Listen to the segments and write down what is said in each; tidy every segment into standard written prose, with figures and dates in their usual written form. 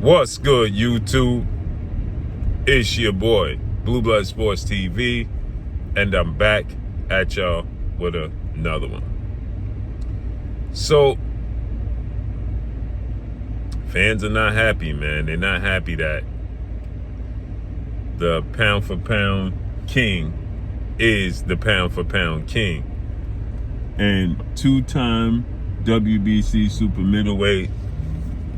What's good, YouTube? It's your boy, Blue Blood Sports TV, and I'm back at y'all with another one. So, fans are not happy, man. They're not happy that the pound for pound king is the pound for pound king. And two-time WBC super middleweight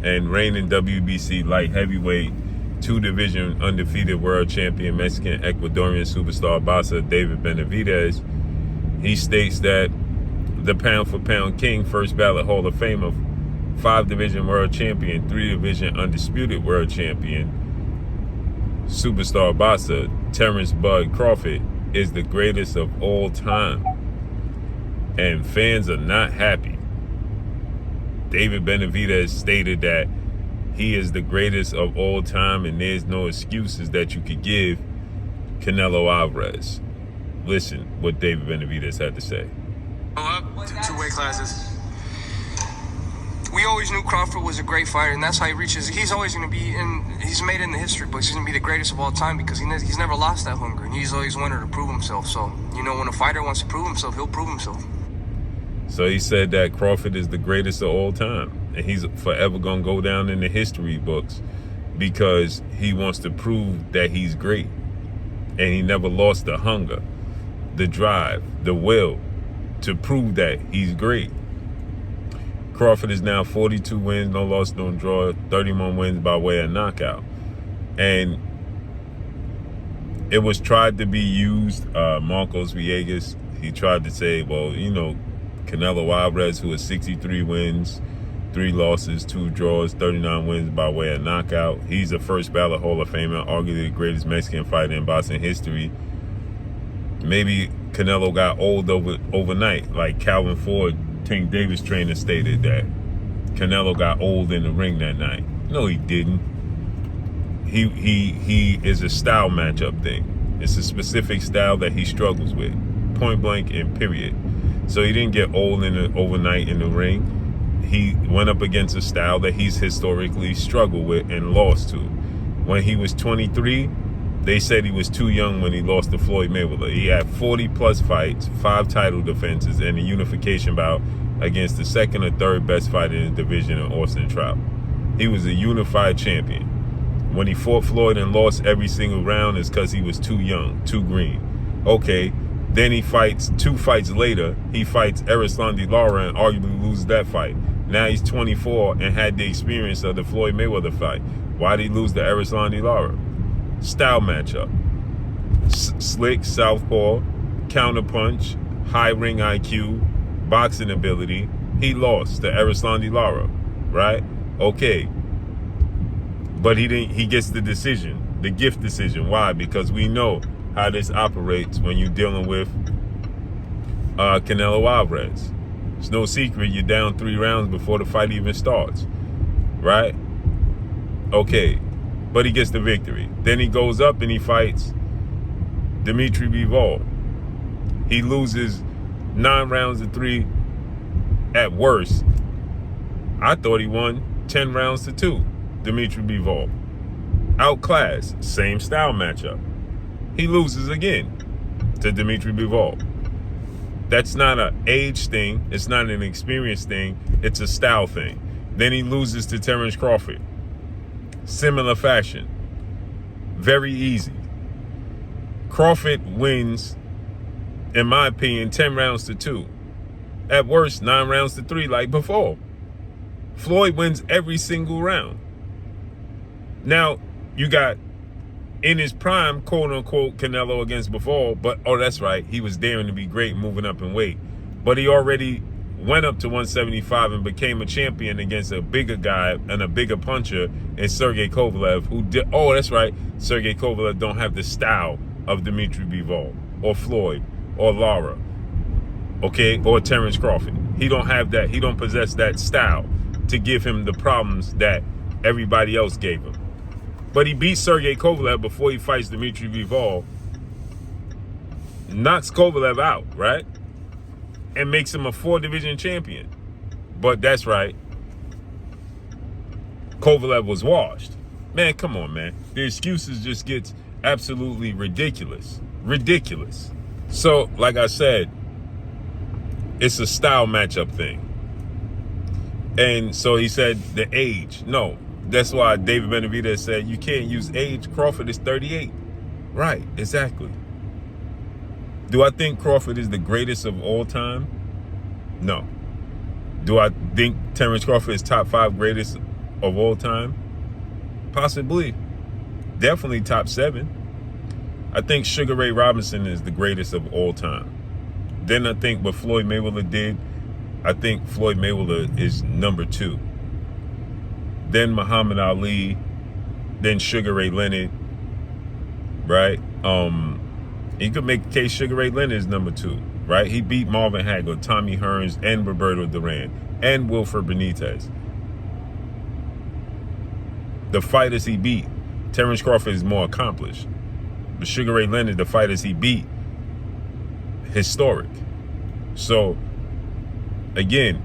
and reigning WBC light heavyweight, two-division undefeated world champion, Mexican Ecuadorian superstar boxer David Benavidez, he states that the pound-for-pound king, first ballot Hall of Famer, five-division world champion, three-division undisputed world champion, superstar boxer Terence Crawford is the greatest of all time. And fans are not happy. David Benavidez stated that he is the greatest of all time and there's no excuses that you could give Canelo Alvarez. Listen what David Benavidez had to say. Up two weight classes. We always knew Crawford was a great fighter, and that's how he reaches. He's always going to be he's made it in the history books. He's going to be the greatest of all time because he's never lost that hunger, and he's always wanted to prove himself. So, when a fighter wants to prove himself, he'll prove himself. So he said that Crawford is the greatest of all time, and he's forever going to go down in the history books because he wants to prove that he's great. And he never lost the hunger, the drive, the will to prove that he's great. Crawford is now 42 wins, no loss, no draw, 31 wins by way of knockout. And it was tried to be used, Marcos Villegas, he tried to say, well, Canelo Alvarez, who has 63 wins, 3 losses, 2 draws, 39 wins by way of knockout. He's a first ballot Hall of Famer, arguably the greatest Mexican fighter in boxing history. Maybe Canelo got old overnight, like Calvin Ford, Tank Davis trainer, stated that Canelo got old in the ring that night. No, he didn't. He is a style matchup thing. It's a specific style that he struggles with, point blank and period. So he didn't get old overnight in the ring. He went up against a style that he's historically struggled with and lost to. When he was 23, they said he was too young when he lost to Floyd Mayweather. He had 40-plus fights, 5 title defenses, and a unification bout against the second or third best fighter in the division in Austin Trout. He was a unified champion. When he fought Floyd and lost every single round, it's because he was too young, too green. Okay. Then he fights 2 fights later. He fights Erislandy Lara and arguably loses that fight. Now he's 24 and had the experience of the Floyd Mayweather fight. Why did he lose to Erislandy Lara? Style matchup. Slick, southpaw, counterpunch, high ring IQ, boxing ability. He lost to Erislandy Lara, right? Okay. But he gets the decision, the gift decision. Why? Because we know how this operates when you're dealing with Canelo Alvarez. It's no secret you're down 3 rounds before the fight even starts, right? Okay, but he gets the victory. Then he goes up and he fights Dimitri Bivol. He loses 9 rounds to 3 at worst. I thought he won 10 rounds to 2, Dimitri Bivol. Outclassed, same style matchup. He loses again to Dimitri Bivol. That's not an age thing. It's not an experience thing. It's a style thing. Then he loses to Terence Crawford. Similar fashion. Very easy. Crawford wins, in my opinion, 10 rounds to 2. At worst, 9 rounds to 3 like before. Floyd wins every single round. Now, you got in his prime, quote-unquote, Canelo against Bivol, but, that's right, he was daring to be great, moving up in weight. But he already went up to 175 and became a champion against a bigger guy and a bigger puncher in Sergey Kovalev, who did, that's right, Sergey Kovalev don't have the style of Dimitri Bivol or Floyd or Lara, okay, or Terence Crawford. He don't have that. He don't possess that style to give him the problems that everybody else gave him. But he beats Sergey Kovalev before he fights Dimitri Bivol, knocks Kovalev out, right? And makes him a 4-division champion. But that's right. Kovalev was washed. Man, come on, man. The excuses just gets absolutely ridiculous. Ridiculous. So, like I said, it's a style matchup thing. And so he said the age. No, that's why David Benavidez said you can't use age. Crawford is 38. Right, exactly. Do I think Crawford is the greatest of all time? No. Do I think Terence Crawford is top 5 greatest of all time? Possibly. Definitely top 7. I think Sugar Ray Robinson is the greatest of all time. Then I think what Floyd Mayweather did, I think Floyd Mayweather is number 2. Then Muhammad Ali, then Sugar Ray Leonard, right? You could make the case Sugar Ray Leonard is number 2, right? He beat Marvin Hagler, Tommy Hearns, and Roberto Duran, and Wilfred Benitez. The fighters he beat, Terence Crawford is more accomplished. But Sugar Ray Leonard, the fighters he beat, historic. So, again,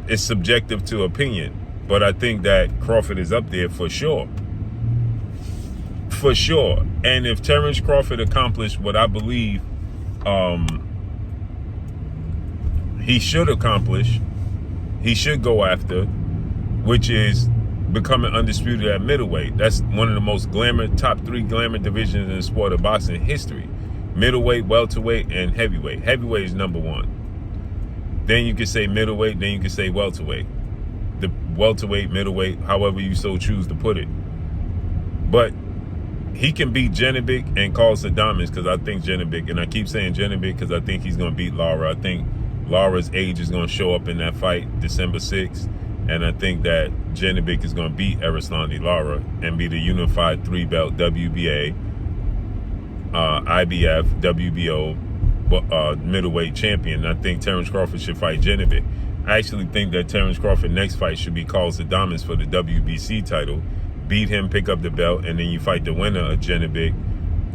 it's subjective to opinion. But I think that Crawford is up there for sure. For sure. And if Terence Crawford accomplished what I believe he should accomplish, he should go after, which is becoming undisputed at middleweight. That's one of the most top 3 glamour divisions in the sport of boxing history. Middleweight, welterweight, and heavyweight. Heavyweight is number 1. Then you could say middleweight, then you could say welterweight. The welterweight, middleweight, however you so choose to put it. But he can beat Janibek and Carlos Adames, because I think Janibek, and I keep saying Janibek because I think he's going to beat Lara. I think Lara's age is going to show up in that fight December 6th. And I think that Janibek is going to beat Erislandy Lara and be the unified 3-belt WBA, IBF, WBO middleweight champion. And I think Terence Crawford should fight Janibek. I actually think that Terence Crawford's next fight should be Carlos Adames for the WBC title. Beat him, pick up the belt, and then you fight the winner of Janibek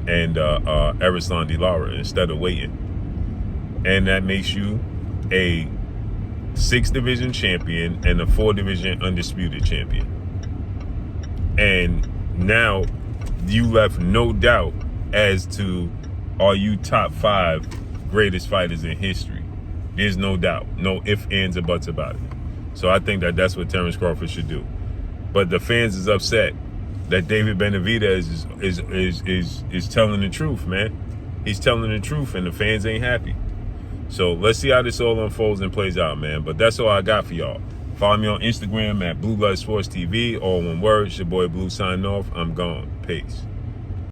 and Erislandy Lara instead of waiting. And that makes you a 6th division champion and a 4th division undisputed champion. And now you left no doubt as to, are you top 5 greatest fighters in history? There's no doubt, no ifs, ands, or buts about it. So I think that that's what Terence Crawford should do. But the fans is upset that David Benavidez is telling the truth, man. He's telling the truth, and the fans ain't happy. So let's see how this all unfolds and plays out, man. But that's all I got for y'all. Follow me on Instagram at Blue Blood Sports TV. All one word. It's your boy Blue signing off. I'm gone. Peace.